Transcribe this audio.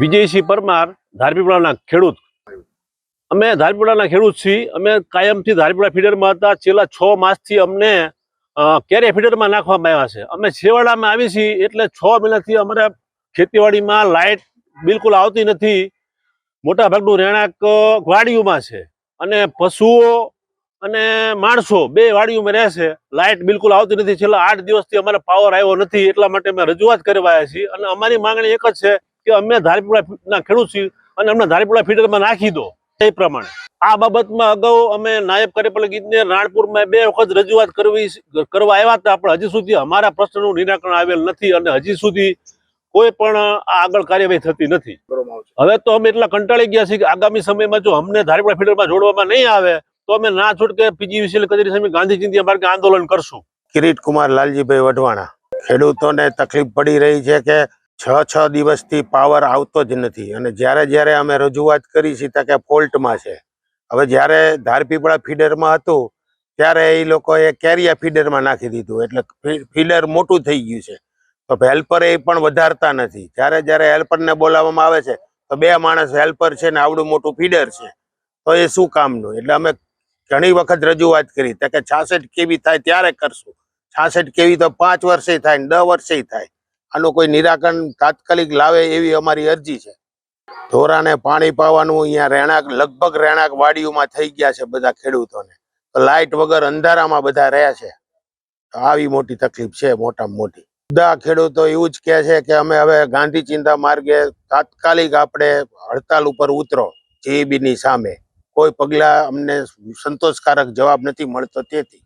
વિજયસિંહ પરમાર, ધારપીપળાના ખેડૂત. અમે ધારપીપળાના ખેડૂત છીએ. અમે કાયમથી ધારપીપળા ફીડરમાં હતા. છેલ્લા 6 માસથી અમને કેરે ફીડરમાં નાખવામાં આવ્યા છે. અમે છેવાડામાં આવી છીએ એટલે 6 મહિનાથી અમારા ખેતીવાડીમાં લાઇટ બિલકુલ આવતી નથી. મોટા ભાગનું રહેણાંક વાડીઓમાં છે અને પશુઓ અને માણસો બે વાડીઓમાં રહે છે. લાઇટ બિલકુલ આવતી નથી. છેલ્લા 8 દિવસથી અમારે પાવર આવ્યો નથી. એટલા માટે અમે રજૂઆત કરવા આવ્યા છીએ અને અમારી માંગણી એક જ છે કે અમે ધારપીપળાના ખેડૂત છીએ અને અમને ધારપીપળા ફીડરમાં નાખી દો. એ પ્રમાણે આ બાબતમાં અગાઉ અમે નાયબ કાર્યપાલક ઇજનેર રાણપુરમાં 2 વખત રજૂઆત કરવા આવ્યા હતા, પણ હજી સુધી અમારા પ્રશ્નનું નિરાકરણ આવેલ નથી અને હજી સુધી કોઈ પણ આગળ કાર્યવાહી થતી નથી. હવે તો અમે એટલા કંટાળી ગયા છીએ કે આગામી સમયમાં જો અમને ધારપીપળા ફીડરમાં જોડવામાં નહીં આવે તો અમે ના છૂટકે પીજીવીસીએલ કચેરી સામે ગાંધી ચિંધ્યા માર્ગે આંદોલન કરશું. કિરીટ કુમાર લાલજીભાઈ વઢવાણા. ખેડૂતોને તકલીફ પડી રહી છે કે 6 દિવસથી પાવર આવતો જ નથી અને જ્યારે અમે રજૂઆત કરી છે કે ફોલ્ટમાં છે. હવે જ્યારે ધારપીપળા ફીડરમાં હતું ત્યારે એ લોકોએ કેરિયા ફીડરમાં નાખી દીધું એટલે ફીડર મોટું થઈ ગયું છે. તો હેલ્પર એ પણ વધારતા નથી. જ્યારે હેલ્પરને બોલાવવામાં આવે છે તો 2 માણસ હેલ્પર છે ને આવડું મોટું ફીડર છે, તો એ શું કામનું? એટલે અમે ઘણી વખત રજૂઆત કરી કે 66 કેવી થાય ત્યારે કરશું. 66 કેવી તો 5 વર્ષે થાય ને 10 વર્ષે થાય. આનું કોઈ નિરાકરણ તાત્કાલિક લાવે એવી અમારી અરજી છે. ઢોરાને પાણી પાવાનું અહીંયા લગભગ રહેણાંક વાડીઓમાં થઈ ગયા છે બધા ખેડૂતોને. તો લાઇટ વગર અંધારામાં બધા રહ્યા છે. આવી મોટી તકલીફ છે, મોટામાં મોટી. બધા ખેડૂતો એવું જ કહે છે કે અમે હવે ગાંધી ચિંતા માર્ગે તાત્કાલિક આપણે હડતાલ ઉપર ઉતરો. જીઈબીની સામે કોઈ પગલા અમને સંતોષકારક જવાબ નથી મળતો તેથી